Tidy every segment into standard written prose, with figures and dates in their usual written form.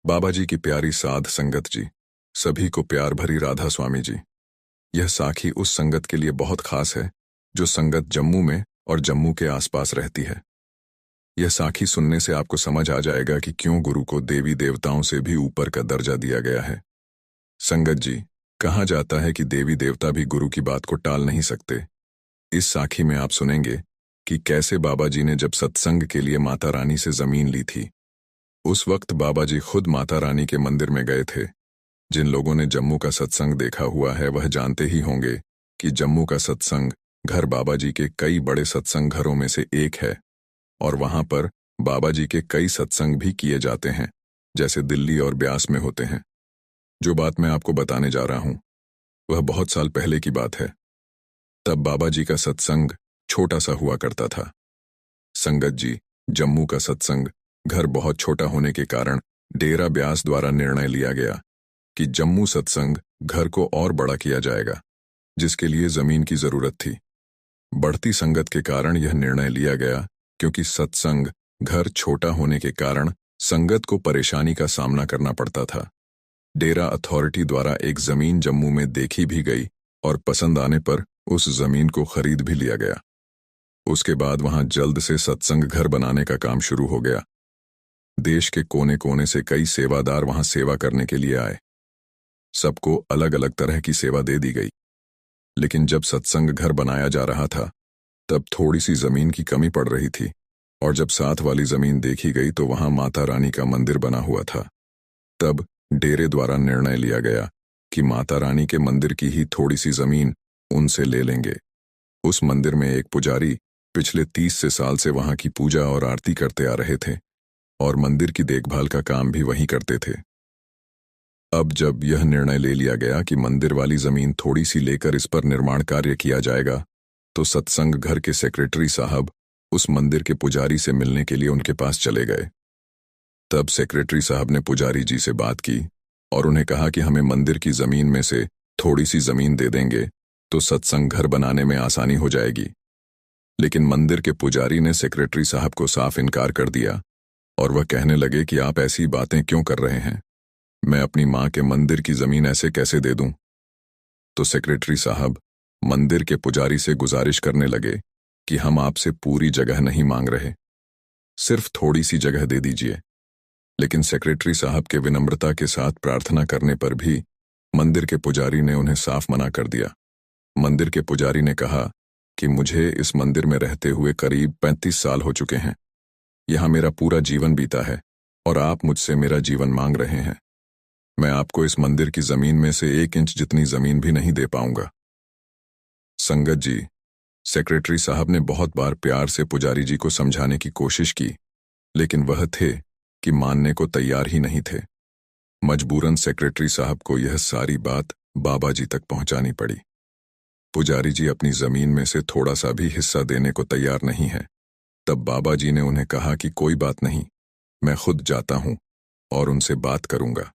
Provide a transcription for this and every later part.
बाबा जी की प्यारी साध संगत जी, सभी को प्यार भरी राधा स्वामी जी। यह साखी उस संगत के लिए बहुत खास है जो संगत जम्मू में और जम्मू के आसपास रहती है। यह साखी सुनने से आपको समझ आ जाएगा कि क्यों गुरु को देवी देवताओं से भी ऊपर का दर्जा दिया गया है। संगत जी, कहा जाता है कि देवी देवता भी गुरु की बात को टाल नहीं सकते। इस साखी में आप सुनेंगे कि कैसे बाबा जी ने जब सत्संग के लिए माता रानी से जमीन ली थी, उस वक्त बाबा जी खुद माता रानी के मंदिर में गए थे। जिन लोगों ने जम्मू का सत्संग देखा हुआ है वह जानते ही होंगे कि जम्मू का सत्संग घर बाबा जी के कई बड़े सत्संग घरों में से एक है और वहां पर बाबा जी के कई सत्संग भी किए जाते हैं, जैसे दिल्ली और ब्यास में होते हैं। जो बात मैं आपको बताने जा रहा हूं वह बहुत साल पहले की बात है। तब बाबा जी का सत्संग छोटा सा हुआ करता था। संगत जी, जम्मू का सत्संग घर बहुत छोटा होने के कारण डेरा ब्यास द्वारा निर्णय लिया गया कि जम्मू सत्संग घर को और बड़ा किया जाएगा, जिसके लिए जमीन की जरूरत थी। बढ़ती संगत के कारण यह निर्णय लिया गया, क्योंकि सत्संग घर छोटा होने के कारण संगत को परेशानी का सामना करना पड़ता था। डेरा अथॉरिटी द्वारा एक जमीन जम्मू में देखी भी गई और पसंद आने पर उस जमीन को खरीद भी लिया गया। उसके बाद वहां जल्द से सत्संग घर बनाने का काम शुरू हो गया। देश के कोने कोने से कई सेवादार वहां सेवा करने के लिए आए। सबको अलग अलग तरह की सेवा दे दी गई। लेकिन जब सत्संग घर बनाया जा रहा था तब थोड़ी सी जमीन की कमी पड़ रही थी, और जब साथ वाली जमीन देखी गई तो वहां माता रानी का मंदिर बना हुआ था। तब डेरे द्वारा निर्णय लिया गया कि माता रानी के मंदिर की ही थोड़ी सी जमीन उनसे ले लेंगे। उस मंदिर में एक पुजारी पिछले 30 से साल से वहां की पूजा और आरती करते आ रहे थे और मंदिर की देखभाल का काम भी वहीं करते थे। अब जब यह निर्णय ले लिया गया कि मंदिर वाली जमीन थोड़ी सी लेकर इस पर निर्माण कार्य किया जाएगा, तो सत्संग घर के सेक्रेटरी साहब उस मंदिर के पुजारी से मिलने के लिए उनके पास चले गए। तब सेक्रेटरी साहब ने पुजारी जी से बात की और उन्हें कहा कि हमें मंदिर की जमीन में से थोड़ी सी जमीन दे देंगे तो सत्संग घर बनाने में आसानी हो जाएगी। लेकिन मंदिर के पुजारी ने सेक्रेटरी साहब को साफ इनकार कर दिया और वह कहने लगे कि आप ऐसी बातें क्यों कर रहे हैं, मैं अपनी मां के मंदिर की जमीन ऐसे कैसे दे दूं। तो सेक्रेटरी साहब मंदिर के पुजारी से गुजारिश करने लगे कि हम आपसे पूरी जगह नहीं मांग रहे, सिर्फ थोड़ी सी जगह दे दीजिए। लेकिन सेक्रेटरी साहब के विनम्रता के साथ प्रार्थना करने पर भी मंदिर के पुजारी ने उन्हें साफ मना कर दिया। मंदिर के पुजारी ने कहा कि मुझे इस मंदिर में रहते हुए करीब 35 साल हो चुके हैं। यहां मेरा पूरा जीवन बीता है और आप मुझसे मेरा जीवन मांग रहे हैं। मैं आपको इस मंदिर की जमीन में से 1 इंच जितनी जमीन भी नहीं दे पाऊंगा। संगत जी, सेक्रेटरी साहब ने बहुत बार प्यार से पुजारी जी को समझाने की कोशिश की, लेकिन वह थे कि मानने को तैयार ही नहीं थे। मजबूरन सेक्रेटरी साहब को यह सारी बात बाबा जी तक पहुंचानी पड़ी। पुजारी जी अपनी जमीन में से थोड़ा सा भी हिस्सा देने को तैयार नहीं है। तब बाबा जी ने उन्हें कहा कि कोई बात नहीं, मैं खुद जाता हूं और उनसे बात करूंगा।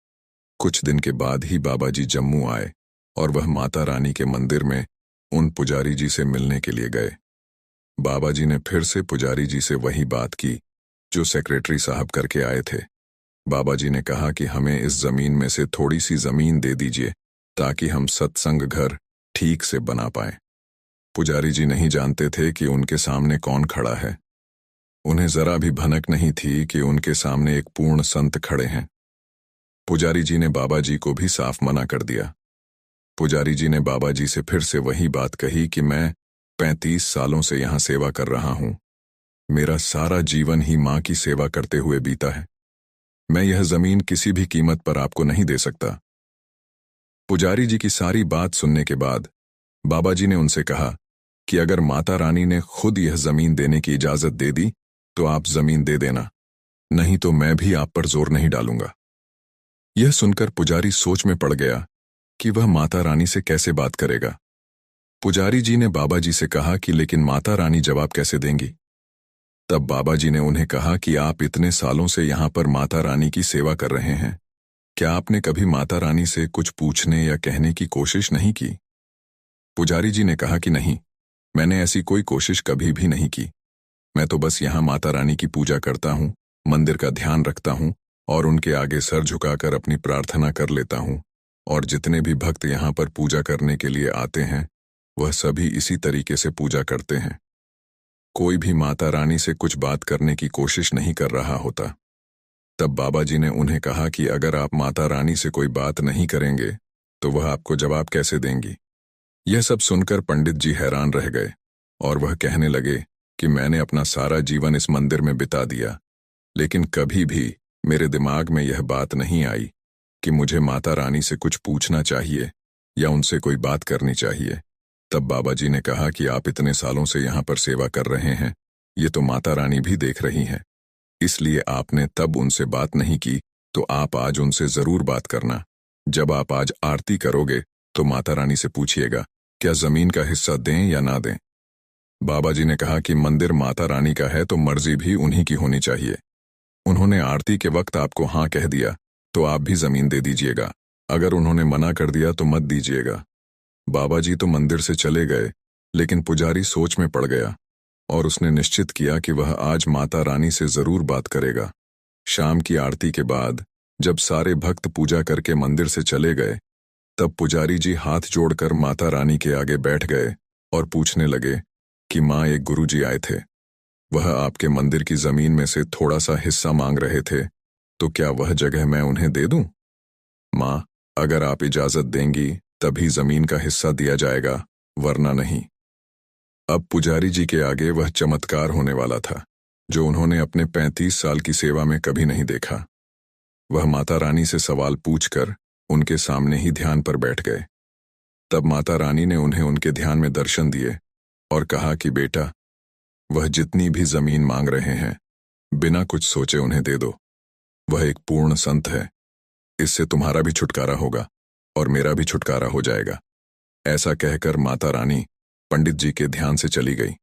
कुछ दिन के बाद ही बाबा जी जम्मू आए और वह माता रानी के मंदिर में उन पुजारी जी से मिलने के लिए गए। बाबा जी ने फिर से पुजारी जी से वही बात की जो सेक्रेटरी साहब करके आए थे। बाबा जी ने कहा कि हमें इस जमीन में से थोड़ी सी जमीन दे दीजिए ताकि हम सत्संग घर ठीक से बना पाएं। पुजारी जी नहीं जानते थे कि उनके सामने कौन खड़ा है। उन्हें जरा भी भनक नहीं थी कि उनके सामने एक पूर्ण संत खड़े हैं। पुजारी जी ने बाबा जी को भी साफ मना कर दिया। पुजारी जी ने बाबा जी से फिर से वही बात कही कि मैं 35 सालों से यहां सेवा कर रहा हूं। मेरा सारा जीवन ही मां की सेवा करते हुए बीता है। मैं यह जमीन किसी भी कीमत पर आपको नहीं दे सकता। पुजारी जी की सारी बात सुनने के बाद बाबा जी ने उनसे कहा कि अगर माता रानी ने खुद यह जमीन देने की इजाजत दे दी तो आप जमीन दे देना, नहीं तो मैं भी आप पर जोर नहीं डालूंगा। यह सुनकर पुजारी सोच में पड़ गया कि वह माता रानी से कैसे बात करेगा। पुजारी जी ने बाबा जी से कहा कि लेकिन माता रानी जवाब कैसे देंगी। तब बाबा जी ने उन्हें कहा कि आप इतने सालों से यहां पर माता रानी की सेवा कर रहे हैं, क्या आपने कभी माता रानी से कुछ पूछने या कहने की कोशिश नहीं की। पुजारी जी ने कहा कि नहीं, मैंने ऐसी कोई कोशिश कभी भी नहीं की। मैं तो बस यहां माता रानी की पूजा करता हूं, मंदिर का ध्यान रखता हूं और उनके आगे सर झुकाकर अपनी प्रार्थना कर लेता हूँ। और जितने भी भक्त यहाँ पर पूजा करने के लिए आते हैं वह सभी इसी तरीके से पूजा करते हैं। कोई भी माता रानी से कुछ बात करने की कोशिश नहीं कर रहा होता। तब बाबा जी ने उन्हें कहा कि अगर आप माता रानी से कोई बात नहीं करेंगे तो वह आपको जवाब कैसे देंगी। यह सब सुनकर पंडित जी हैरान रह गए और वह कहने लगे कि मैंने अपना सारा जीवन इस मंदिर में बिता दिया, लेकिन कभी भी मेरे दिमाग में यह बात नहीं आई कि मुझे माता रानी से कुछ पूछना चाहिए या उनसे कोई बात करनी चाहिए। तब बाबा जी ने कहा कि आप इतने सालों से यहाँ पर सेवा कर रहे हैं, ये तो माता रानी भी देख रही हैं, इसलिए आपने तब उनसे बात नहीं की, तो आप आज उनसे जरूर बात करना। जब आप आज आरती करोगे तो माता रानी से पूछिएगा क्या जमीन का हिस्सा दें या ना दें। बाबा जी ने कहा कि मंदिर माता रानी का है तो मर्जी भी उन्हीं की होनी चाहिए। उन्होंने आरती के वक्त आपको हाँ कह दिया तो आप भी जमीन दे दीजिएगा, अगर उन्होंने मना कर दिया तो मत दीजिएगा। बाबा जी तो मंदिर से चले गए, लेकिन पुजारी सोच में पड़ गया और उसने निश्चित किया कि वह आज माता रानी से जरूर बात करेगा। शाम की आरती के बाद जब सारे भक्त पूजा करके मंदिर से चले गए तब पुजारी जी हाथ जोड़कर माता रानी के आगे बैठ गए और पूछने लगे कि माँ, एक गुरुजी आए थे, वह आपके मंदिर की जमीन में से थोड़ा सा हिस्सा मांग रहे थे, तो क्या वह जगह मैं उन्हें दे दूं? माँ, अगर आप इजाजत देंगी तभी जमीन का हिस्सा दिया जाएगा, वरना नहीं। अब पुजारी जी के आगे वह चमत्कार होने वाला था जो उन्होंने अपने 35 साल की सेवा में कभी नहीं देखा। वह माता रानी से सवाल पूछकर उनके सामने ही ध्यान पर बैठ गए। तब माता रानी ने उन्हें उनके ध्यान में दर्शन दिए और कहा कि बेटा, वह जितनी भी जमीन मांग रहे हैं बिना कुछ सोचे उन्हें दे दो। वह एक पूर्ण संत है, इससे तुम्हारा भी छुटकारा होगा और मेरा भी छुटकारा हो जाएगा। ऐसा कहकर माता रानी पंडित जी के ध्यान से चली गई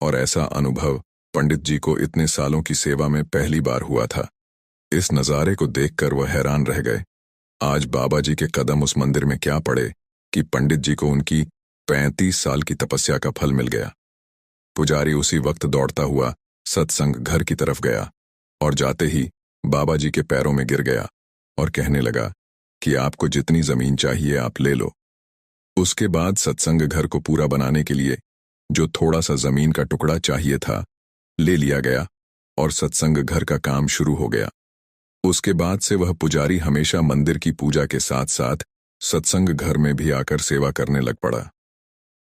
और ऐसा अनुभव पंडित जी को इतने सालों की सेवा में पहली बार हुआ था। इस नज़ारे को देखकर वह हैरान रह गए। आज बाबा जी के कदम उस मंदिर में क्या पड़े कि पंडित जी को उनकी 35 साल की तपस्या का फल मिल गया। पुजारी उसी वक्त दौड़ता हुआ सत्संग घर की तरफ गया और जाते ही बाबा जी के पैरों में गिर गया और कहने लगा कि आपको जितनी जमीन चाहिए आप ले लो। उसके बाद सत्संग घर को पूरा बनाने के लिए जो थोड़ा सा जमीन का टुकड़ा चाहिए था ले लिया गया और सत्संग घर का काम शुरू हो गया। उसके बाद से वह पुजारी हमेशा मंदिर की पूजा के साथ साथ सत्संग घर में भी आकर सेवा करने लग पड़ा।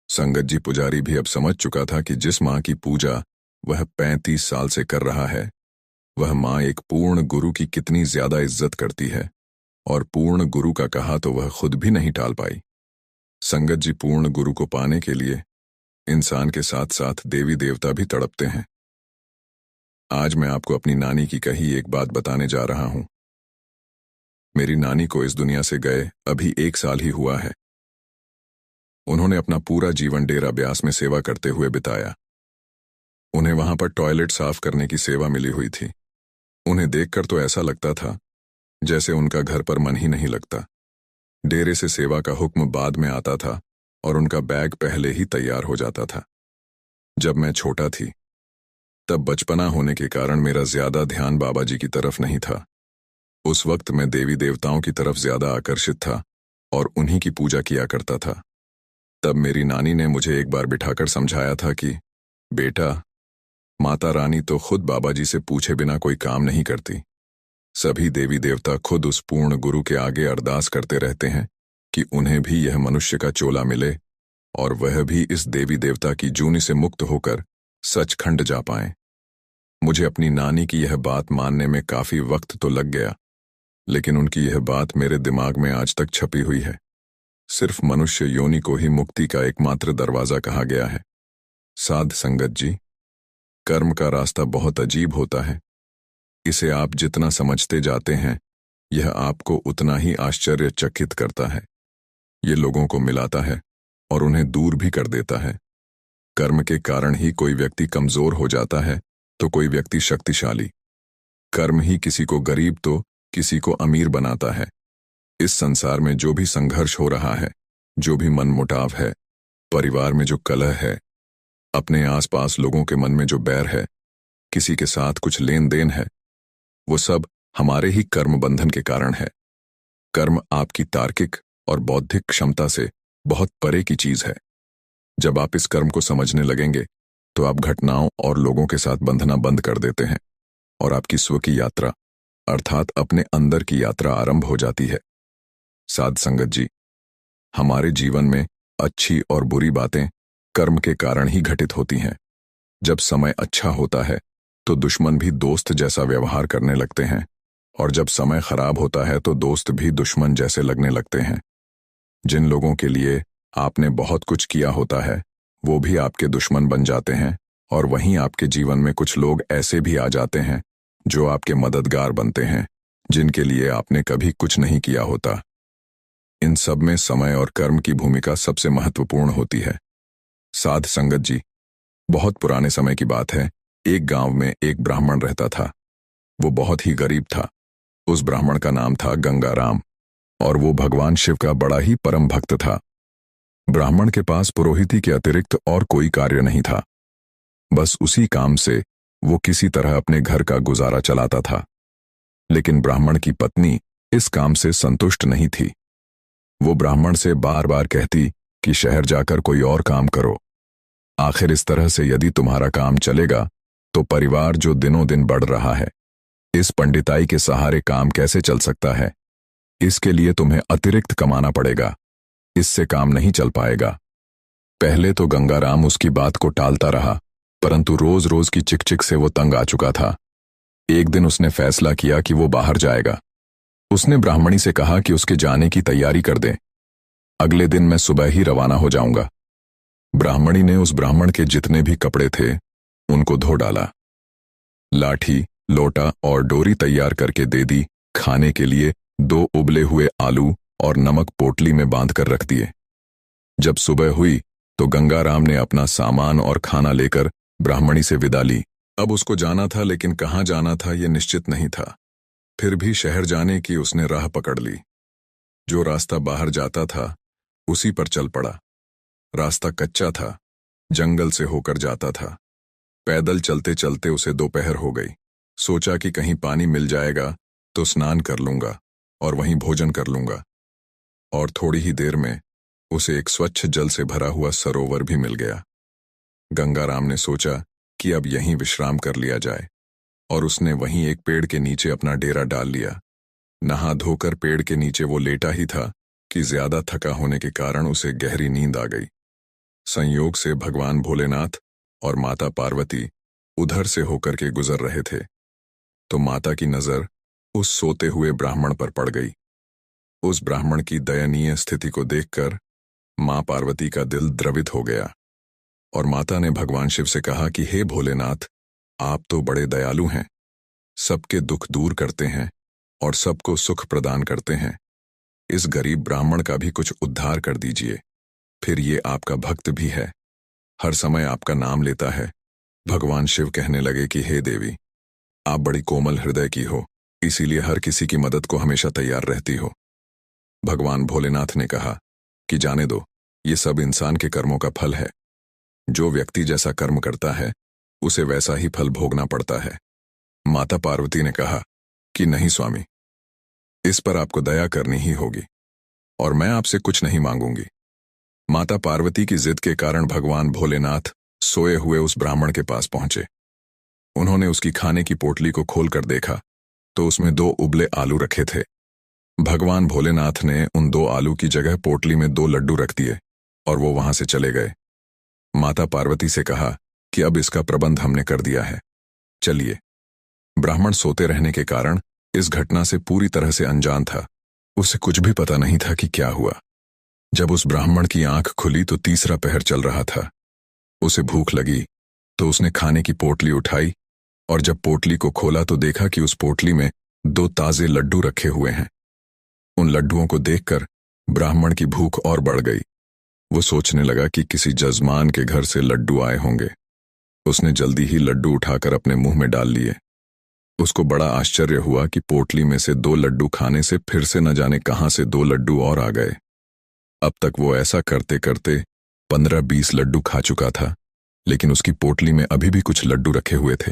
संगत जी, पुजारी भी अब समझ चुका था कि जिस माँ की पूजा वह 35 साल से कर रहा है वह माँ एक पूर्ण गुरु की कितनी ज्यादा इज्जत करती है, और पूर्ण गुरु का कहा तो वह खुद भी नहीं टाल पाई। संगत जी, पूर्ण गुरु को पाने के लिए इंसान के साथ साथ देवी देवता भी तड़पते हैं। आज मैं आपको अपनी नानी की कही एक बात बताने जा रहा हूं। मेरी नानी को इस दुनिया से गए अभी 1 साल ही हुआ है। उन्होंने अपना पूरा जीवन डेरा ब्यास में सेवा करते हुए बिताया। उन्हें वहां पर टॉयलेट साफ करने की सेवा मिली हुई थी। उन्हें देखकर तो ऐसा लगता था जैसे उनका घर पर मन ही नहीं लगता। डेरे से सेवा का हुक्म बाद में आता था और उनका बैग पहले ही तैयार हो जाता था। जब मैं छोटा थी तब बचपना होने के कारण मेरा ज्यादा ध्यान बाबा जी की तरफ नहीं था। उस वक्त मैं देवी देवताओं की तरफ ज्यादा आकर्षित था और उन्हीं की पूजा किया करता था। तब मेरी नानी ने मुझे एक बार बिठाकर समझाया था कि बेटा, माता रानी तो खुद बाबा जी से पूछे बिना कोई काम नहीं करती। सभी देवी देवता खुद उस पूर्ण गुरु के आगे अरदास करते रहते हैं कि उन्हें भी यह मनुष्य का चोला मिले और वह भी इस देवी देवता की जूनी से मुक्त होकर सचखंड जा पाएं। मुझे अपनी नानी की यह बात मानने में काफी वक्त तो लग गया, लेकिन उनकी यह बात मेरे दिमाग में आज तक छपी हुई है। सिर्फ मनुष्य योनि को ही मुक्ति का एकमात्र दरवाजा कहा गया है। साध संगत जी, कर्म का रास्ता बहुत अजीब होता है। इसे आप जितना समझते जाते हैं यह आपको उतना ही आश्चर्यचकित करता है। ये लोगों को मिलाता है और उन्हें दूर भी कर देता है। कर्म के कारण ही कोई व्यक्ति कमजोर हो जाता है तो कोई व्यक्ति शक्तिशाली। कर्म ही किसी को गरीब तो किसी को अमीर बनाता है। इस संसार में जो भी संघर्ष हो रहा है, जो भी मनमुटाव है, परिवार में जो कलह है, अपने आसपास लोगों के मन में जो बैर है, किसी के साथ कुछ लेन देन है, वो सब हमारे ही कर्म बंधन के कारण है। कर्म आपकी तार्किक और बौद्धिक क्षमता से बहुत परे की चीज है। जब आप इस कर्म को समझने लगेंगे तो आप घटनाओं और लोगों के साथ बंधना बंद कर देते हैं और आपकी स्व की यात्रा अर्थात अपने अंदर की यात्रा आरंभ हो जाती है। साध संगत जी, हमारे जीवन में अच्छी और बुरी बातें कर्म के कारण ही घटित होती हैं। जब समय अच्छा होता है तो दुश्मन भी दोस्त जैसा व्यवहार करने लगते हैं और जब समय खराब होता है तो दोस्त भी दुश्मन जैसे लगने लगते हैं। जिन लोगों के लिए आपने बहुत कुछ किया होता है वो भी आपके दुश्मन बन जाते हैं और वहीं आपके जीवन में कुछ लोग ऐसे भी आ जाते हैं जो आपके मददगार बनते हैं जिनके लिए आपने कभी कुछ नहीं किया होता। इन सब में समय और कर्म की भूमिका सबसे महत्वपूर्ण होती है। साध संगत जी, बहुत पुराने समय की बात है। एक गांव में एक ब्राह्मण रहता था। वो बहुत ही गरीब था। उस ब्राह्मण का नाम था गंगाराम और वो भगवान शिव का बड़ा ही परम भक्त था। ब्राह्मण के पास पुरोहिती के अतिरिक्त और कोई कार्य नहीं था। बस उसी काम से वो किसी तरह अपने घर का गुजारा चलाता था। लेकिन ब्राह्मण की पत्नी इस काम से संतुष्ट नहीं थी। वो ब्राह्मण से बार बार कहती कि शहर जाकर कोई और काम करो। आखिर इस तरह से यदि तुम्हारा काम चलेगा तो परिवार जो दिनों दिन बढ़ रहा है, इस पंडिताई के सहारे काम कैसे चल सकता है? इसके लिए तुम्हें अतिरिक्त कमाना पड़ेगा, इससे काम नहीं चल पाएगा। पहले तो गंगाराम उसकी बात को टालता रहा, परंतु रोज रोज की चिकचिक से वो तंग आ चुका था। एक दिन उसने फैसला किया कि वो बाहर जाएगा। उसने ब्राह्मणी से कहा कि उसके जाने की तैयारी कर दे, अगले दिन मैं सुबह ही रवाना हो जाऊंगा। ब्राह्मणी ने उस ब्राह्मण के जितने भी कपड़े थे उनको धो डाला, लाठी, लोटा और डोरी तैयार करके दे दी। खाने के लिए 2 उबले हुए आलू और नमक पोटली में बांधकर रख दिए। जब सुबह हुई तो गंगाराम ने अपना सामान और खाना लेकर ब्राह्मणी से विदा ली। अब उसको जाना था, लेकिन कहाँ जाना था ये निश्चित नहीं था। फिर भी शहर जाने की उसने राह पकड़ ली। जो रास्ता बाहर जाता था उसी पर चल पड़ा। रास्ता कच्चा था, जंगल से होकर जाता था। पैदल चलते चलते उसे दोपहर हो गई। सोचा कि कहीं पानी मिल जाएगा तो स्नान कर लूंगा और वहीं भोजन कर लूंगा। और थोड़ी ही देर में उसे एक स्वच्छ जल से भरा हुआ सरोवर भी मिल गया। गंगाराम ने सोचा कि अब यहीं विश्राम कर लिया जाए और उसने वहीं एक पेड़ के नीचे अपना डेरा डाल लिया। नहा धोकर पेड़ के नीचे वो लेटा ही था कि ज्यादा थका होने के कारण उसे गहरी नींद आ गई। संयोग से भगवान भोलेनाथ और माता पार्वती उधर से होकर के गुजर रहे थे तो माता की नजर उस सोते हुए ब्राह्मण पर पड़ गई। उस ब्राह्मण की दयनीय स्थिति को देखकर मां पार्वती का दिल द्रवित हो गया और माता ने भगवान शिव से कहा कि हे भोलेनाथ, आप तो बड़े दयालु हैं, सबके दुख दूर करते हैं और सबको सुख प्रदान करते हैं। इस गरीब ब्राह्मण का भी कुछ उद्धार कर दीजिए। फिर ये आपका भक्त भी है, हर समय आपका नाम लेता है। भगवान शिव कहने लगे कि हे देवी, आप बड़ी कोमल हृदय की हो, इसीलिए हर किसी की मदद को हमेशा तैयार रहती हो। भगवान भोलेनाथ ने कहा कि जाने दो, ये सब इंसान के कर्मों का फल है। जो व्यक्ति जैसा कर्म करता है उसे वैसा ही फल भोगना पड़ता है। माता पार्वती ने कहा कि नहीं स्वामी, इस पर आपको दया करनी ही होगी और मैं आपसे कुछ नहीं मांगूंगी। माता पार्वती की जिद के कारण भगवान भोलेनाथ सोए हुए उस ब्राह्मण के पास पहुंचे। उन्होंने उसकी खाने की पोटली को खोलकर देखा तो उसमें 2 उबले आलू रखे थे। भगवान भोलेनाथ ने उन 2 आलू की जगह पोटली में 2 लड्डू रख दिए और वो वहां से चले गए। माता पार्वती से कहा कि अब इसका प्रबंध हमने कर दिया है, चलिए। ब्राह्मण सोते रहने के कारण इस घटना से पूरी तरह से अनजान था। उसे कुछ भी पता नहीं था कि क्या हुआ। जब उस ब्राह्मण की आंख खुली तो तीसरा पहर चल रहा था। उसे भूख लगी तो उसने खाने की पोटली उठाई और जब पोटली को खोला तो देखा कि उस पोटली में 2 ताजे लड्डू रखे हुए हैं। उन लड्डुओं को देखकर ब्राह्मण की भूख और बढ़ गई। वो सोचने लगा कि किसी जजमान के घर से लड्डू आए होंगे। उसने जल्दी ही लड्डू उठाकर अपने मुंह में डाल लिए। उसको बड़ा आश्चर्य हुआ कि पोटली में से 2 लड्डू खाने से फिर से न जाने कहां से 2 लड्डू और आ गए। अब तक वो ऐसा करते करते 15-20 लड्डू खा चुका था, लेकिन उसकी पोटली में अभी भी कुछ लड्डू रखे हुए थे।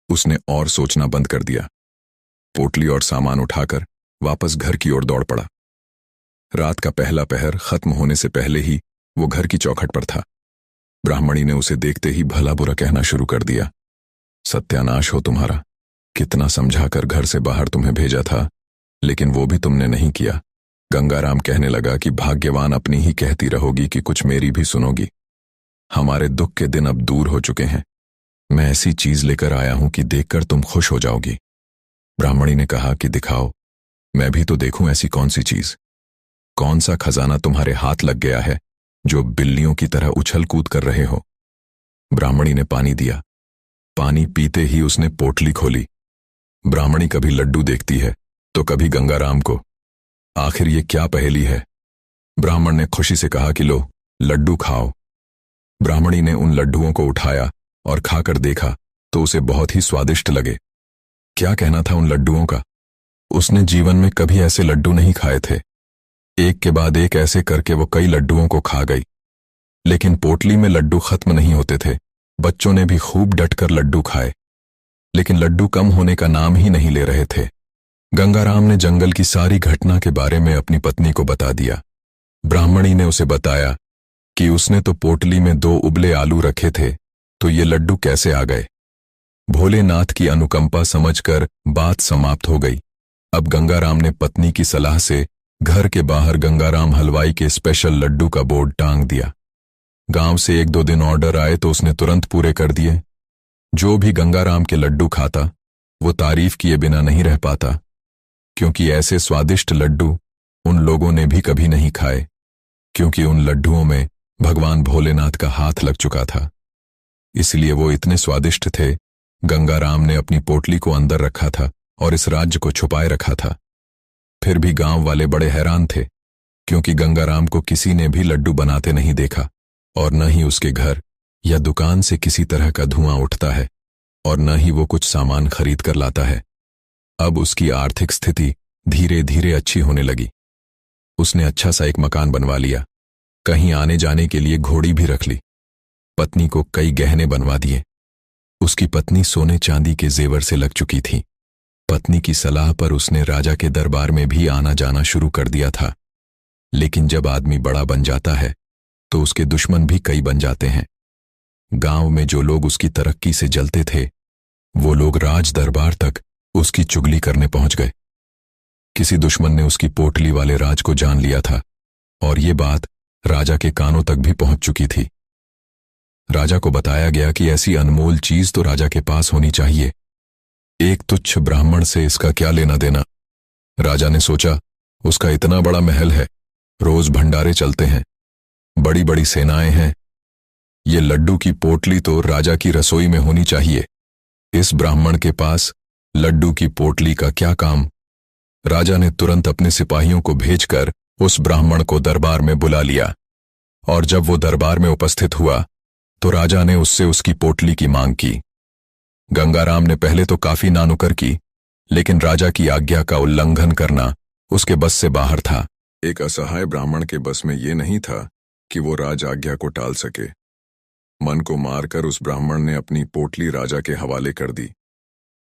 उसने और सोचना बंद कर दिया। पोटली और सामान उठाकर वापस घर की ओर दौड़ पड़ा। रात का पहला पहर खत्म होने से पहले ही वो घर की चौखट पर था। ब्राह्मणी ने उसे देखते ही भला बुरा कहना शुरू कर दिया। सत्यानाश हो तुम्हारा, कितना समझाकर घर से बाहर तुम्हें भेजा था, लेकिन वो भी तुमने नहीं किया। गंगाराम कहने लगा कि भाग्यवान अपनी ही कहती रहोगी कि कुछ मेरी भी सुनोगी। हमारे दुख के दिन अब दूर हो चुके हैं। मैं ऐसी चीज लेकर आया हूं कि देखकर तुम खुश हो जाओगी। ब्राह्मणी ने कहा कि दिखाओ, मैं भी तो देखूं ऐसी कौन सी चीज। कौन सा खजाना तुम्हारे हाथ लग गया है जो बिल्लियों की तरह उछल कूद कर रहे हो। ब्राह्मणी ने पानी दिया। पानी पीते ही उसने पोटली खोली। ब्राह्मणी कभी लड्डू देखती है तो कभी गंगाराम को। आखिर ये क्या पहेली है। ब्राह्मण ने खुशी से कहा कि लो, लड्डू खाओ। ब्राह्मणी ने उन लड्डुओं को उठाया और खाकर देखा तो उसे बहुत ही स्वादिष्ट लगे। क्या कहना था उन लड्डुओं का। उसने जीवन में कभी ऐसे लड्डू नहीं खाए थे। एक के बाद एक ऐसे करके वो कई लड्डुओं को खा गई। लेकिन पोटली में लड्डू खत्म नहीं होते थे। बच्चों ने भी खूब डटकर लड्डू खाए, लेकिन लड्डू कम होने का नाम ही नहीं ले रहे थे। गंगाराम ने जंगल की सारी घटना के बारे में अपनी पत्नी को बता दिया। ब्राह्मणी ने उसे बताया कि उसने तो पोटली में 2 उबले आलू रखे थे, तो ये लड्डू कैसे आ गए। भोलेनाथ की अनुकंपा समझकर बात समाप्त हो गई। अब गंगाराम ने पत्नी की सलाह से घर के बाहर गंगाराम हलवाई के स्पेशल लड्डू का बोर्ड टांग दिया। गांव से 1-2 दिन ऑर्डर आए तो उसने तुरंत पूरे कर दिए। जो भी गंगाराम के लड्डू खाता वो तारीफ किए बिना नहीं रह पाता, क्योंकि ऐसे स्वादिष्ट लड्डू उन लोगों ने भी कभी नहीं खाए, क्योंकि उन लड्डुओं में भगवान भोलेनाथ का हाथ लग चुका था। इसलिए वो इतने स्वादिष्ट थे। गंगाराम ने अपनी पोटली को अंदर रखा था और इस राज्य को छुपाए रखा था। फिर भी गांव वाले बड़े हैरान थे, क्योंकि गंगाराम को किसी ने भी लड्डू बनाते नहीं देखा, और न ही उसके घर या दुकान से किसी तरह का धुआं उठता है, और न ही वो कुछ सामान खरीद कर लाता है। अब उसकी आर्थिक स्थिति धीरे धीरे अच्छी होने लगी। उसने अच्छा सा एक मकान बनवा लिया, कहीं आने जाने के लिए घोड़ी भी रख ली। पत्नी को कई गहने बनवा दिए। उसकी पत्नी सोने चांदी के जेवर से लग चुकी थी। पत्नी की सलाह पर उसने राजा के दरबार में भी आना जाना शुरू कर दिया था। लेकिन जब आदमी बड़ा बन जाता है तो उसके दुश्मन भी कई बन जाते हैं। गांव में जो लोग उसकी तरक्की से जलते थे, वो लोग राज दरबार तक उसकी चुगली करने पहुंच गए। किसी दुश्मन ने उसकी पोटली वाले राज को जान लिया था, और ये बात राजा के कानों तक भी पहुंच चुकी थी। राजा को बताया गया कि ऐसी अनमोल चीज तो राजा के पास होनी चाहिए। एक तुच्छ ब्राह्मण से इसका क्या लेना देना। राजा ने सोचा, उसका इतना बड़ा महल है, रोज भंडारे चलते हैं, बड़ी बड़ी सेनाएं हैं, ये लड्डू की पोटली तो राजा की रसोई में होनी चाहिए। इस ब्राह्मण के पास लड्डू की पोटली का क्या काम। राजा ने तुरंत अपने सिपाहियों को भेजकर उस ब्राह्मण को दरबार में बुला लिया, और जब वो दरबार में उपस्थित हुआ तो राजा ने उससे उसकी पोटली की मांग की। गंगाराम ने पहले तो काफी नानुकर की, लेकिन राजा की आज्ञा का उल्लंघन करना उसके बस से बाहर था। एक असहाय ब्राह्मण के बस में ये नहीं था कि वो राज आज्ञा को टाल सके। मन को मारकर उस ब्राह्मण ने अपनी पोटली राजा के हवाले कर दी।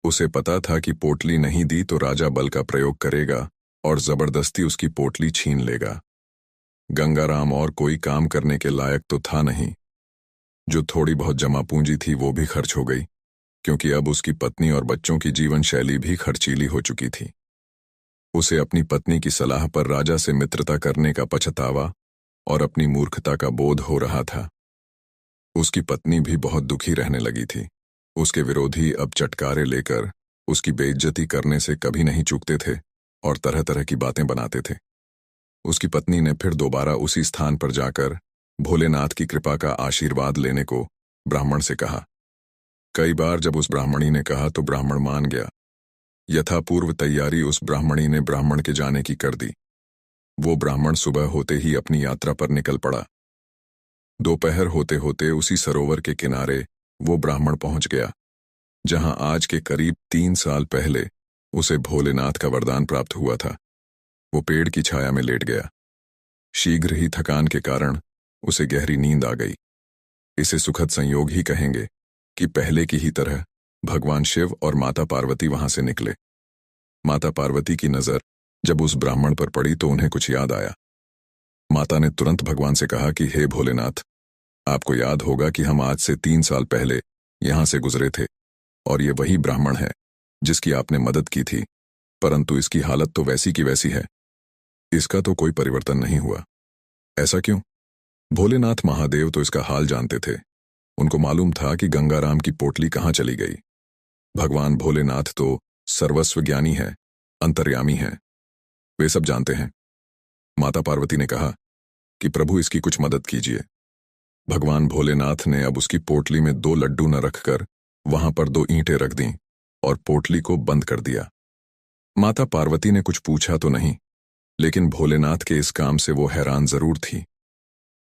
उसे पता था कि पोटली नहीं दी तो राजा बल का प्रयोग करेगा और जबरदस्ती उसकी पोटली छीन लेगा। गंगाराम और कोई काम करने के लायक तो था नहीं। जो थोड़ी बहुत जमा पूंजी थी वो भी खर्च हो गई, क्योंकि अब उसकी पत्नी और बच्चों की जीवन शैली भी खर्चीली हो चुकी थी। उसे अपनी पत्नी की सलाह पर राजा से मित्रता करने का पछतावा और अपनी मूर्खता का बोध हो रहा था। उसकी पत्नी भी बहुत दुखी रहने लगी थी। उसके विरोधी अब चटकारे लेकर उसकी बेइज्जती करने से कभी नहीं चूकते थे और तरह तरह की बातें बनाते थे। उसकी पत्नी ने फिर दोबारा उसी स्थान पर जाकर भोलेनाथ की कृपा का आशीर्वाद लेने को ब्राह्मण से कहा। कई बार जब उस ब्राह्मणी ने कहा तो ब्राह्मण मान गया। यथापूर्व तैयारी उस ब्राह्मणी ने ब्राह्मण के जाने की कर दी। वो ब्राह्मण सुबह होते ही अपनी यात्रा पर निकल पड़ा। दोपहर होते होते उसी सरोवर के किनारे वो ब्राह्मण पहुंच गया, जहां आज के करीब 3 साल पहले उसे भोलेनाथ का वरदान प्राप्त हुआ था। वो पेड़ की छाया में लेट गया। शीघ्र ही थकान के कारण उसे गहरी नींद आ गई। इसे सुखद संयोग ही कहेंगे कि पहले की ही तरह भगवान शिव और माता पार्वती वहां से निकले। माता पार्वती की नजर जब उस ब्राह्मण पर पड़ी तो उन्हें कुछ याद आया। माता ने तुरंत भगवान से कहा कि हे भोलेनाथ, आपको याद होगा कि हम आज से 3 साल पहले यहां से गुजरे थे और ये वही ब्राह्मण है जिसकी आपने मदद की थी, परंतु इसकी हालत तो वैसी की वैसी है। इसका तो कोई परिवर्तन नहीं हुआ। ऐसा क्यों? भोलेनाथ महादेव तो इसका हाल जानते थे। उनको मालूम था कि गंगाराम की पोटली कहाँ चली गई। भगवान भोलेनाथ तो सर्वस्व ज्ञानी है, अंतर्यामी है, वे सब जानते हैं। माता पार्वती ने कहा कि प्रभु इसकी कुछ मदद कीजिए। भगवान भोलेनाथ ने अब उसकी पोटली में 2 लड्डू न रखकर वहां पर 2 ईंटें रख दीं और पोटली को बंद कर दिया। माता पार्वती ने कुछ पूछा तो नहीं, लेकिन भोलेनाथ के इस काम से वो हैरान जरूर थी।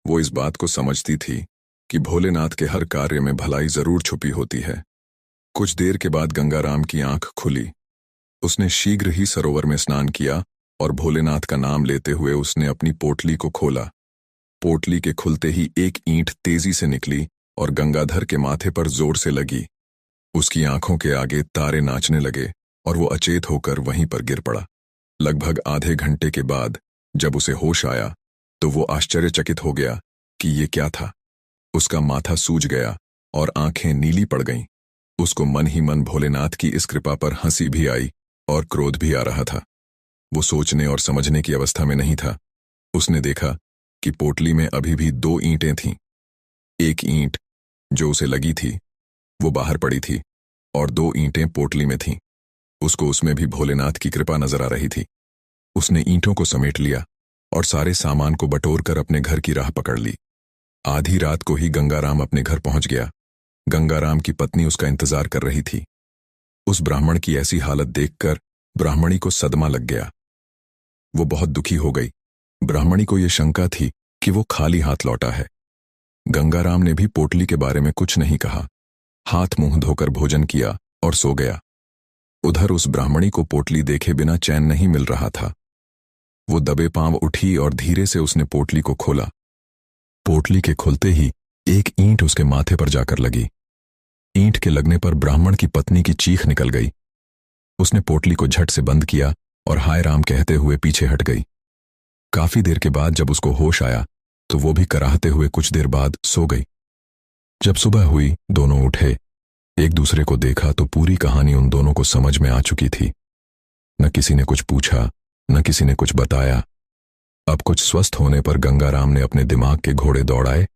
वो इस बात को समझती थी कि भोलेनाथ के हर कार्य में भलाई जरूर छुपी होती है। कुछ देर के बाद गंगाराम की आंख खुली। उसने शीघ्र ही सरोवर में स्नान किया और भोलेनाथ का नाम लेते हुए उसने अपनी पोटली को खोला। पोटली के खुलते ही एक ईंट तेजी से निकली और गंगाधर के माथे पर जोर से लगी। उसकी आंखों के आगे तारे नाचने लगे और वो अचेत होकर वहीं पर गिर पड़ा। लगभग आधे घंटे के बाद जब उसे होश आया तो वो आश्चर्यचकित हो गया कि ये क्या था। उसका माथा सूज गया और आंखें नीली पड़ गईं। उसको मन ही मन भोलेनाथ की इस कृपा पर हंसी भी आई और क्रोध भी आ रहा था। वो सोचने और समझने की अवस्था में नहीं था। उसने देखा कि पोटली में अभी भी 2 ईंटें थीं। एक ईंट जो उसे लगी थी वो बाहर पड़ी थी और 2 ईंटें पोटली में थीं। उसको उसमें भी भोलेनाथ की कृपा नजर आ रही थी। उसने ईंटों को समेट लिया और सारे सामान को बटोरकर अपने घर की राह पकड़ ली। आधी रात को ही गंगाराम अपने घर पहुंच गया। गंगाराम की पत्नी उसका इंतजार कर रही थी। उस ब्राह्मण की ऐसी हालत देखकर ब्राह्मणी को सदमा लग गया। वो बहुत दुखी हो गई। ब्राह्मणी को यह शंका थी कि वो खाली हाथ लौटा है। गंगाराम ने भी पोटली के बारे में कुछ नहीं कहा। हाथ मुंह धोकर भोजन किया और सो गया। उधर उस ब्राह्मणी को पोटली देखे बिना चैन नहीं मिल रहा था। वो दबे पांव उठी और धीरे से उसने पोटली को खोला। पोटली के खुलते ही एक ईंट उसके माथे पर जाकर लगी। ईंट के लगने पर ब्राह्मण की पत्नी की चीख निकल गई। उसने पोटली को झट से बंद किया और हाय राम कहते हुए पीछे हट गई। काफी देर के बाद जब उसको होश आया तो वो भी कराहते हुए कुछ देर बाद सो गई। जब सुबह हुई दोनों उठे। एक दूसरे को देखा तो पूरी कहानी उन दोनों को समझ में आ चुकी थी। न किसी ने कुछ पूछा, न किसी ने कुछ बताया। अब कुछ स्वस्थ होने पर गंगाराम ने अपने दिमाग के घोड़े दौड़ाए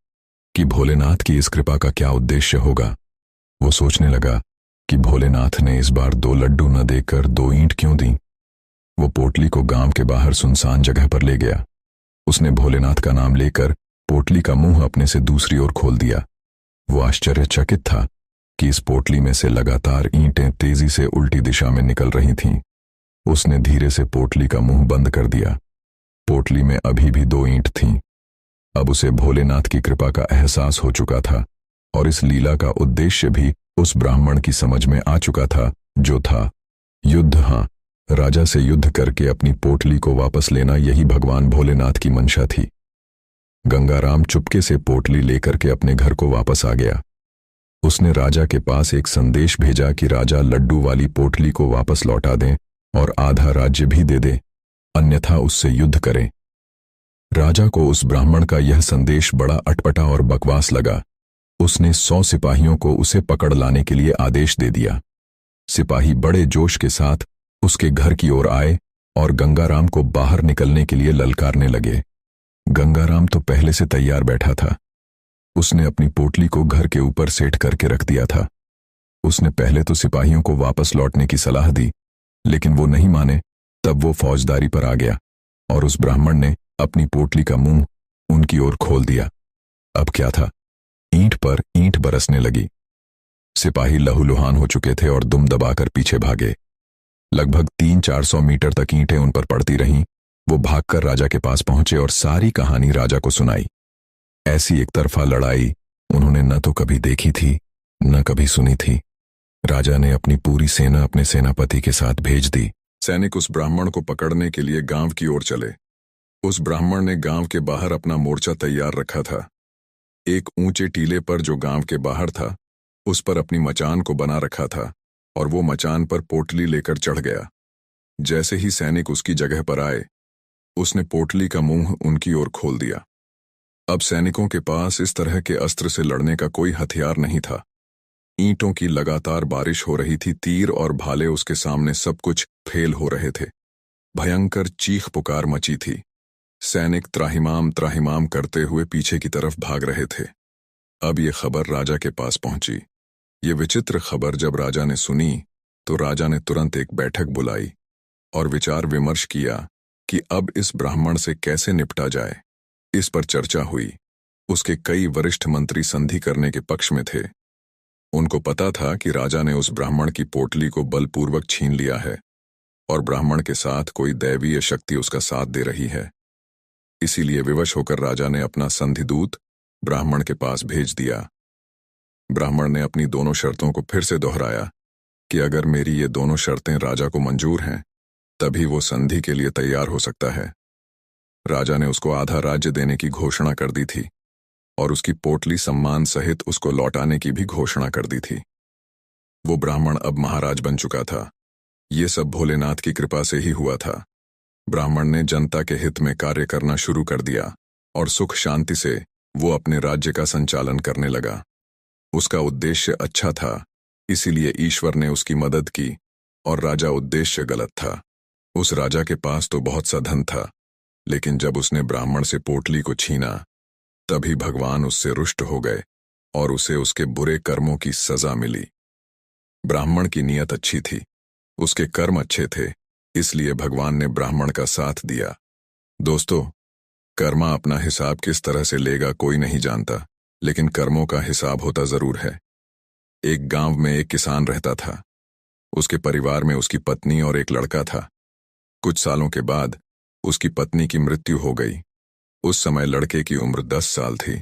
कि भोलेनाथ की इस कृपा का क्या उद्देश्य होगा। वो सोचने लगा कि भोलेनाथ ने इस बार 2 लड्डू न देकर 2 ईंट क्यों दी। वो पोटली को गांव के बाहर सुनसान जगह पर ले गया। उसने भोलेनाथ का नाम लेकर पोटली का मुंह अपने से दूसरी ओर खोल दिया। वो आश्चर्यचकित था कि इस पोटली में से लगातार ईंटें तेजी से उल्टी दिशा में निकल रही थीं। उसने धीरे से पोटली का मुंह बंद कर दिया। पोटली में अभी भी 2 ईंट थीं। अब उसे भोलेनाथ की कृपा का एहसास हो चुका था और इस लीला का उद्देश्य भी उस ब्राह्मण की समझ में आ चुका था, जो था युद्ध। हाँ, राजा से युद्ध करके अपनी पोटली को वापस लेना, यही भगवान भोलेनाथ की मंशा थी। गंगाराम चुपके से पोटली लेकर के अपने घर को वापस आ गया। उसने राजा के पास एक संदेश भेजा कि राजा लड्डू वाली पोटली को वापस लौटा दें और आधा राज्य भी दे दे, अन्यथा उससे युद्ध करें। राजा को उस ब्राह्मण का यह संदेश बड़ा अटपटा और बकवास लगा। उसने 100 सिपाहियों को उसे पकड़ लाने के लिए आदेश दे दिया। सिपाही बड़े जोश के साथ उसके घर की ओर आए और गंगाराम को बाहर निकलने के लिए ललकारने लगे। गंगाराम तो पहले से तैयार बैठा था। उसने अपनी पोटली को घर के ऊपर सेट करके रख दिया था। उसने पहले तो सिपाहियों को वापस लौटने की सलाह दी, लेकिन वो नहीं माने। तब वो फौजदारी पर आ गया और उस ब्राह्मण ने अपनी पोटली का मुंह उनकी ओर खोल दिया। अब क्या था? ईंट पर ईंट बरसने लगी। सिपाही लहूलुहान हो चुके थे और दुम दबाकर पीछे भागे। लगभग 300-400 मीटर तक ईंटें उन पर पड़ती रहीं। वो भागकर राजा के पास पहुंचे और सारी कहानी राजा को सुनाई। ऐसी एक तरफा लड़ाई उन्होंने न तो कभी देखी थी, न कभी सुनी थी। राजा ने अपनी पूरी सेना अपने सेनापति के साथ भेज दी। सैनिक उस ब्राह्मण को पकड़ने के लिए गांव की ओर चले। उस ब्राह्मण ने गांव के बाहर अपना मोर्चा तैयार रखा था। एक ऊंचे टीले पर जो गांव के बाहर था, उस पर अपनी मचान को बना रखा था और वो मचान पर पोटली लेकर चढ़ गया। जैसे ही सैनिक उसकी जगह पर आए, उसने पोटली का मुंह उनकी ओर खोल दिया। अब सैनिकों के पास इस तरह के अस्त्र से लड़ने का कोई हथियार नहीं था। ईंटों की लगातार बारिश हो रही थी, तीर और भाले उसके सामने सब कुछ फेल हो रहे थे। भयंकर चीख पुकार मची थी। सैनिक त्राहिमाम त्राहिमाम करते हुए पीछे की तरफ भाग रहे थे। अब ये खबर राजा के पास पहुंची। ये विचित्र खबर जब राजा ने सुनी तो राजा ने तुरंत एक बैठक बुलाई और विचार विमर्श किया कि अब इस ब्राह्मण से कैसे निपटा जाए। इस पर चर्चा हुई। उसके कई वरिष्ठ मंत्री संधि करने के पक्ष में थे। उनको पता था कि राजा ने उस ब्राह्मण की पोटली को बलपूर्वक छीन लिया है और ब्राह्मण के साथ कोई दैवीय शक्ति उसका साथ दे रही है। इसीलिए विवश होकर राजा ने अपना संधिदूत ब्राह्मण के पास भेज दिया। ब्राह्मण ने अपनी दोनों शर्तों को फिर से दोहराया कि अगर मेरी ये दोनों शर्तें राजा को मंजूर हैं, तभी वो संधि के लिए तैयार हो सकता है। राजा ने उसको आधा राज्य देने की घोषणा कर दी थी और उसकी पोटली सम्मान सहित उसको लौटाने की भी घोषणा कर दी थी। वो ब्राह्मण अब महाराज बन चुका था। ये सब भोलेनाथ की कृपा से ही हुआ था। ब्राह्मण ने जनता के हित में कार्य करना शुरू कर दिया और सुख शांति से वो अपने राज्य का संचालन करने लगा। उसका उद्देश्य अच्छा था, इसीलिए ईश्वर ने उसकी मदद की, और राजा उद्देश्य गलत था। उस राजा के पास तो बहुत सा धन था, लेकिन जब उसने ब्राह्मण से पोटली को छीना, तभी भगवान उससे रुष्ट हो गए और उसे उसके बुरे कर्मों की सजा मिली। ब्राह्मण की नीयत अच्छी थी, उसके कर्म अच्छे थे, इसलिए भगवान ने ब्राह्मण का साथ दिया। दोस्तों, कर्मा अपना हिसाब किस तरह से लेगा कोई नहीं जानता, लेकिन कर्मों का हिसाब होता जरूर है। एक गांव में एक किसान रहता था। उसके परिवार में उसकी पत्नी और एक लड़का था। कुछ सालों के बाद उसकी पत्नी की मृत्यु हो गई। उस समय लड़के की उम्र 10 साल थी।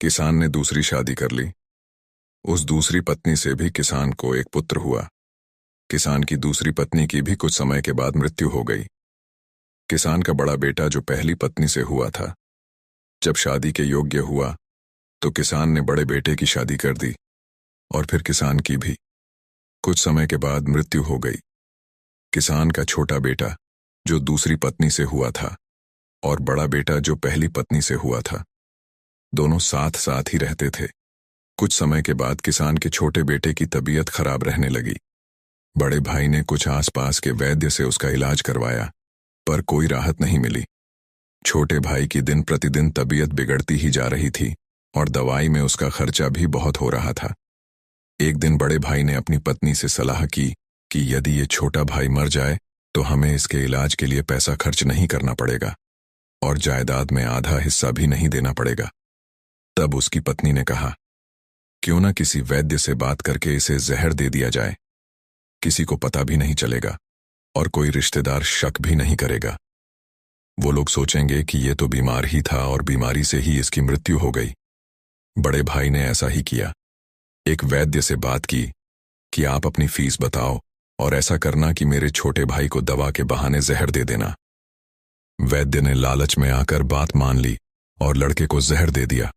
किसान ने दूसरी शादी कर ली। उस दूसरी पत्नी से भी किसान को एक पुत्र हुआ। किसान की दूसरी पत्नी की भी कुछ समय के बाद मृत्यु हो गई। किसान का बड़ा बेटा जो पहली पत्नी से हुआ था, जब शादी के योग्य हुआ तो किसान ने बड़े बेटे की शादी कर दी और फिर किसान की भी। कुछ समय के बाद मृत्यु हो गई। किसान का छोटा बेटा जो दूसरी पत्नी से हुआ था और बड़ा बेटा जो पहली पत्नी से हुआ था, दोनों साथ साथ ही रहते थे। कुछ समय के बाद किसान के छोटे बेटे की तबीयत खराब रहने लगी। बड़े भाई ने कुछ आसपास के वैद्य से उसका इलाज करवाया, पर कोई राहत नहीं मिली। छोटे भाई की दिन प्रतिदिन तबीयत बिगड़ती ही जा रही थी और दवाई में उसका खर्चा भी बहुत हो रहा था। एक दिन बड़े भाई ने अपनी पत्नी से सलाह की कि यदि ये छोटा भाई मर जाए तो हमें इसके इलाज के लिए पैसा खर्च नहीं करना पड़ेगा और जायदाद में आधा हिस्सा भी नहीं देना पड़ेगा। तब उसकी पत्नी ने कहा, क्यों ना किसी वैद्य से बात करके इसे जहर दे दिया जाए। किसी को पता भी नहीं चलेगा और कोई रिश्तेदार शक भी नहीं करेगा। वो लोग सोचेंगे कि ये तो बीमार ही था और बीमारी से ही इसकी मृत्यु हो गई। बड़े भाई ने ऐसा ही किया। एक वैद्य से बात की कि आप अपनी फीस बताओ और ऐसा करना कि मेरे छोटे भाई को दवा के बहाने जहर दे देना। वैद्य ने लालच में आकर बात मान ली और लड़के को जहर दे दिया।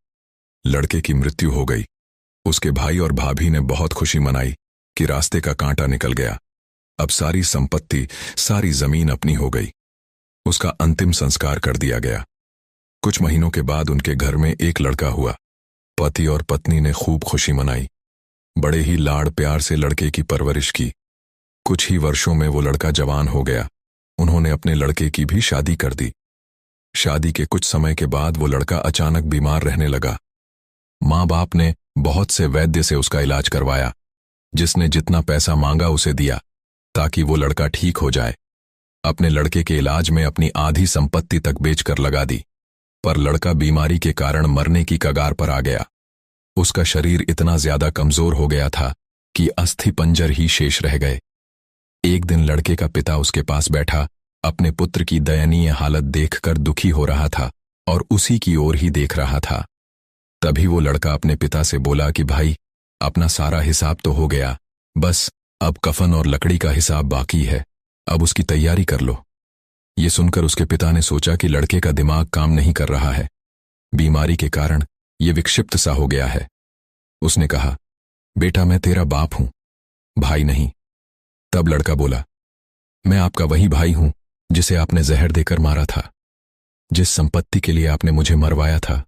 लड़के की मृत्यु हो गई। उसके भाई और भाभी ने बहुत खुशी मनाई कि रास्ते का कांटा निकल गया। अब सारी संपत्ति, सारी जमीन अपनी हो गई। उसका अंतिम संस्कार कर दिया गया। कुछ महीनों के बाद उनके घर में एक लड़का हुआ। पति और पत्नी ने खूब खुशी मनाई। बड़े ही लाड़ प्यार से लड़के की परवरिश की। कुछ ही वर्षों में वो लड़का जवान हो गया। उन्होंने अपने लड़के की भी शादी कर दी। शादी के कुछ समय के बाद वो लड़का अचानक बीमार रहने लगा। माँ बाप ने बहुत से वैद्य से उसका इलाज करवाया। जिसने जितना पैसा मांगा उसे दिया ताकि वो लड़का ठीक हो जाए। अपने लड़के के इलाज में अपनी आधी संपत्ति तक बेचकर लगा दी, पर लड़का बीमारी के कारण मरने की कगार पर आ गया। उसका शरीर इतना ज्यादा कमजोर हो गया था कि अस्थि पंजर ही शेष रह गए। एक दिन लड़के का पिता उसके पास बैठा अपने पुत्र की दयनीय हालत देखकर दुखी हो रहा था और उसी की ओर ही देख रहा था। तभी वो लड़का अपने पिता से बोला कि भाई, अपना सारा हिसाब तो हो गया, बस अब कफन और लकड़ी का हिसाब बाकी है, अब उसकी तैयारी कर लो। ये सुनकर उसके पिता ने सोचा कि लड़के का दिमाग काम नहीं कर रहा है, बीमारी के कारण ये विक्षिप्त सा हो गया है। उसने कहा, बेटा मैं तेरा बाप हूं, भाई नहीं। तब लड़का बोला, मैं आपका वही भाई हूं जिसे आपने जहर देकर मारा था, जिस संपत्ति के लिए आपने मुझे मरवाया था।